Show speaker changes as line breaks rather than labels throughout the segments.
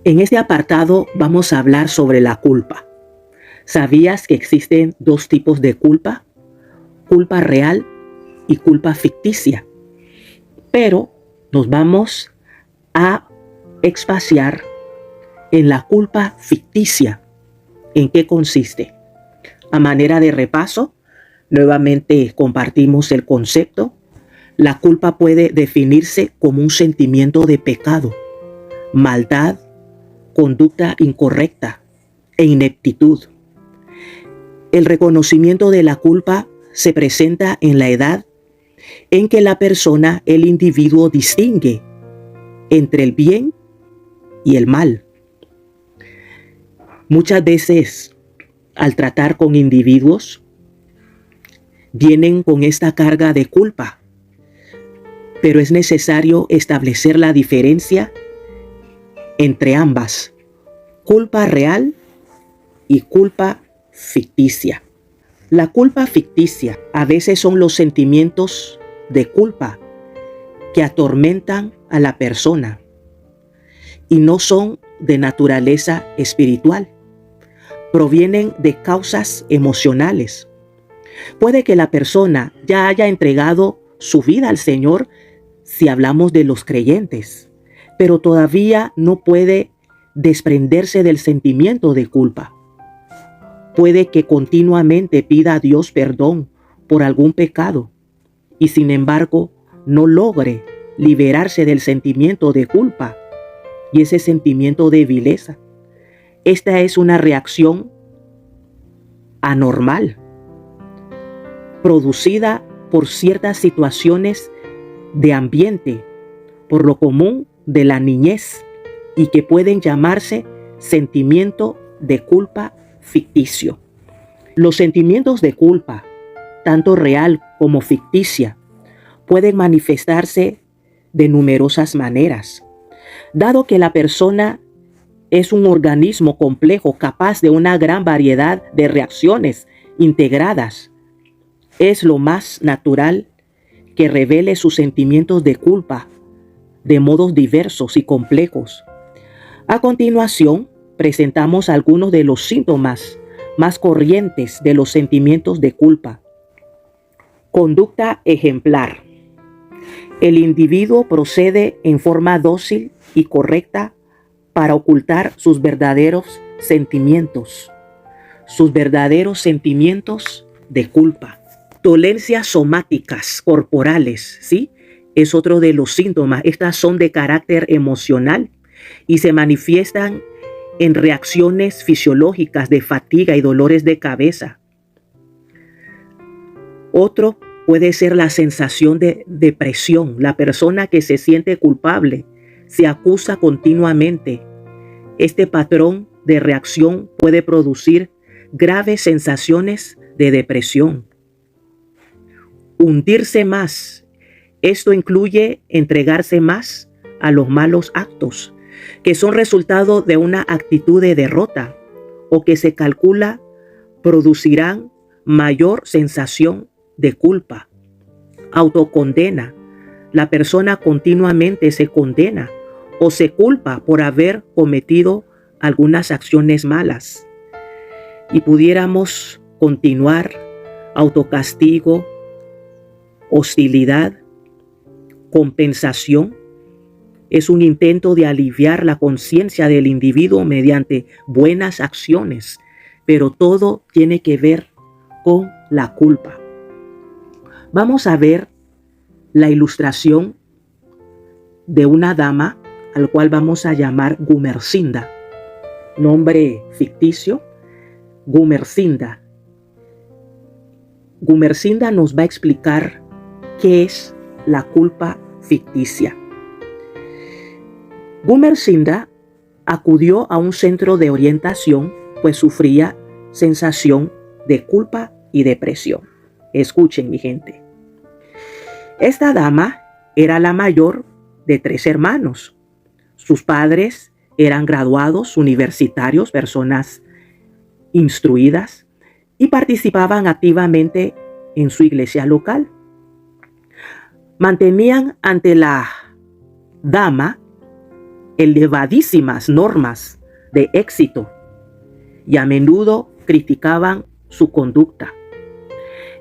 En este apartado vamos a hablar sobre la culpa. ¿Sabías que existen dos tipos de culpa? Culpa real y culpa ficticia. Pero nos vamos a expaciar en la culpa ficticia. ¿En qué consiste? A manera de repaso, nuevamente compartimos el concepto. La culpa puede definirse como un sentimiento de pecado, maldad, conducta incorrecta e ineptitud. El reconocimiento de la culpa se presenta en la edad en que la persona, el individuo, distingue entre el bien y el mal. Muchas veces, al tratar con individuos, vienen con esta carga de culpa, pero es necesario establecer la diferencia entre ambas, culpa real y culpa ficticia. La culpa ficticia a veces son los sentimientos de culpa que atormentan a la persona y no son de naturaleza espiritual. Provienen de causas emocionales. Puede que la persona ya haya entregado su vida al Señor si hablamos de los creyentes, pero todavía no puede desprenderse del sentimiento de culpa. Puede que continuamente pida a Dios perdón por algún pecado y sin embargo no logre liberarse del sentimiento de culpa y ese sentimiento de vileza. Esta es una reacción anormal, producida por ciertas situaciones de ambiente, por lo común de la niñez, y que pueden llamarse sentimiento de culpa ficticio. Los sentimientos de culpa, tanto real como ficticia, pueden manifestarse de numerosas maneras. Dado que la persona es un organismo complejo capaz de una gran variedad de reacciones integradas, es lo más natural que revele sus sentimientos de culpa de modos diversos y complejos. A continuación, presentamos algunos de los síntomas más corrientes de los sentimientos de culpa. Conducta ejemplar. El individuo procede en forma dócil y correcta para ocultar sus verdaderos sentimientos de culpa. Dolencias somáticas corporales, ¿sí? Es otro de los síntomas. Estas son de carácter emocional y se manifiestan en reacciones fisiológicas de fatiga y dolores de cabeza. Otro puede ser la sensación de depresión. La persona que se siente culpable se acusa continuamente. Este patrón de reacción puede producir graves sensaciones de depresión. Hundirse más. Esto incluye entregarse más a los malos actos, que son resultado de una actitud de derrota o que se calcula producirán mayor sensación de culpa. Autocondena. La persona continuamente se condena o se culpa por haber cometido algunas acciones malas. Y pudiéramos continuar: autocastigo, hostilidad, compensación. Es un intento de aliviar la conciencia del individuo mediante buenas acciones, pero todo tiene que ver con la culpa. Vamos a ver la ilustración de una dama al cual vamos a llamar Gumersinda. Nombre ficticio, Gumersinda. Gumersinda nos va a explicar qué es la culpa ficticia. Gumersinda acudió a un centro de orientación, pues sufría sensación de culpa y depresión. Escuchen, mi gente. Esta dama era la mayor de 3 hermanos. Sus padres eran graduados universitarios, personas instruidas, y participaban activamente en su iglesia local. Mantenían ante la dama elevadísimas normas de éxito y a menudo criticaban su conducta.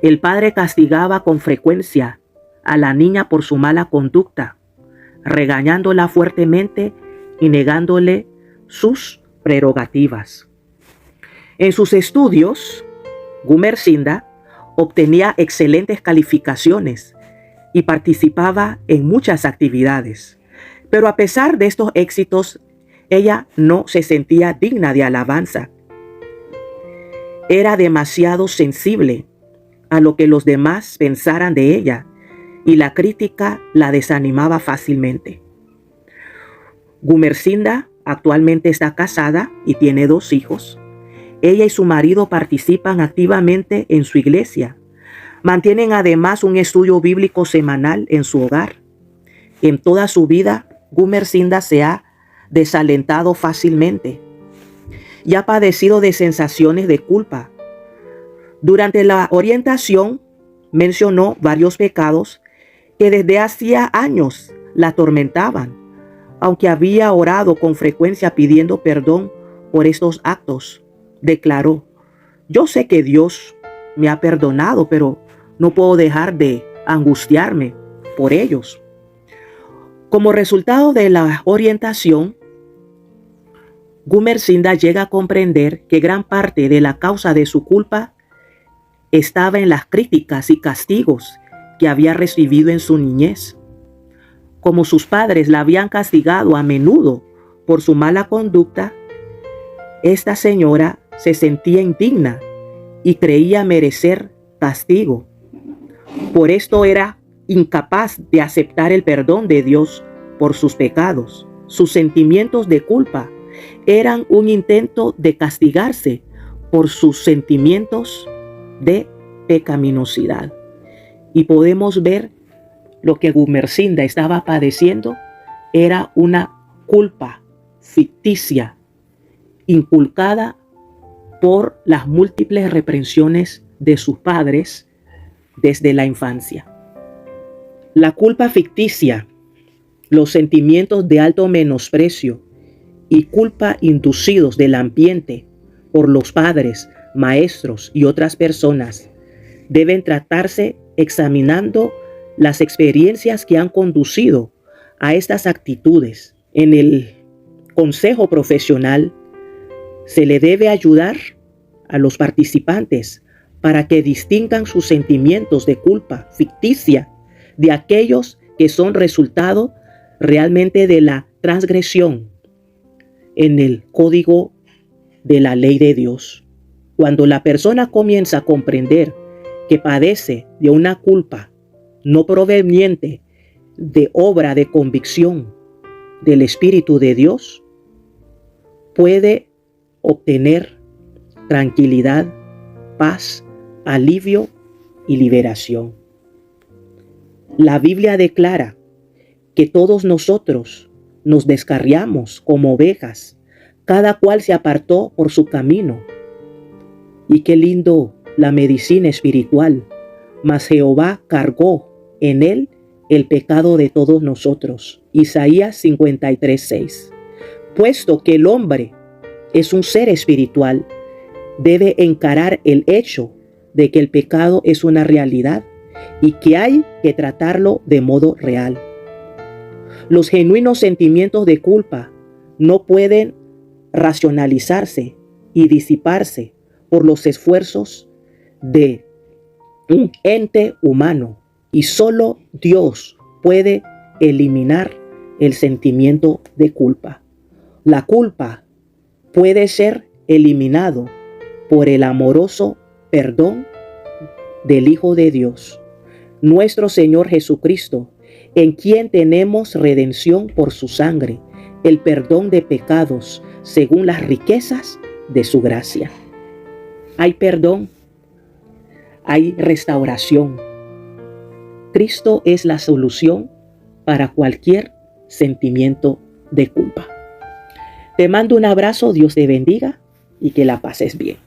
El padre castigaba con frecuencia a la niña por su mala conducta, regañándola fuertemente y negándole sus prerrogativas. En sus estudios, Gumersinda obtenía excelentes calificaciones y participaba en muchas actividades. Pero a pesar de estos éxitos, ella no se sentía digna de alabanza. Era demasiado sensible a lo que los demás pensaran de ella y la crítica la desanimaba fácilmente. Gumersinda actualmente está casada y tiene 2 hijos. Ella y su marido participan activamente en su iglesia. Mantienen además un estudio bíblico semanal en su hogar. En toda su vida, Gumersinda se ha desalentado fácilmente y ha padecido de sensaciones de culpa. Durante la orientación mencionó varios pecados que desde hacía años la atormentaban, aunque había orado con frecuencia pidiendo perdón por estos actos. Declaró: yo sé que Dios me ha perdonado, pero no puedo dejar de angustiarme por ellos. Como resultado de la orientación, Gumersinda llega a comprender que gran parte de la causa de su culpa estaba en las críticas y castigos que había recibido en su niñez. Como sus padres la habían castigado a menudo por su mala conducta, esta señora se sentía indigna y creía merecer castigo. Por esto era incapaz de aceptar el perdón de Dios por sus pecados. Sus sentimientos de culpa eran un intento de castigarse por sus sentimientos de pecaminosidad. Y podemos ver lo que Gumersinda estaba padeciendo era una culpa ficticia inculcada por las múltiples reprensiones de sus padres desde la infancia. La culpa ficticia, los sentimientos de alto menosprecio y culpa inducidos del ambiente por los padres, maestros y otras personas deben tratarse examinando las experiencias que han conducido a estas actitudes. En el consejo profesional se le debe ayudar a los participantes para que distingan sus sentimientos de culpa ficticia de aquellos que son resultado realmente de la transgresión en el código de la ley de Dios. Cuando la persona comienza a comprender que padece de una culpa no proveniente de obra de convicción del Espíritu de Dios, puede obtener tranquilidad, paz, alivio y liberación. La Biblia declara que todos nosotros nos descarriamos como ovejas, cada cual se apartó por su camino. Y qué lindo la medicina espiritual, mas Jehová cargó en él el pecado de todos nosotros. Isaías 53:6. Puesto que el hombre es un ser espiritual, debe encarar el hecho de que el pecado es una realidad y que hay que tratarlo de modo real. Los genuinos sentimientos de culpa no pueden racionalizarse y disiparse por los esfuerzos de un ente humano, y solo Dios puede eliminar el sentimiento de culpa. La culpa puede ser eliminado por el amoroso perdón del Hijo de Dios, nuestro Señor Jesucristo, en quien tenemos redención por su sangre, el perdón de pecados según las riquezas de su gracia. Hay perdón, hay restauración. Cristo es la solución para cualquier sentimiento de culpa. Te mando un abrazo, Dios te bendiga y que la pases bien.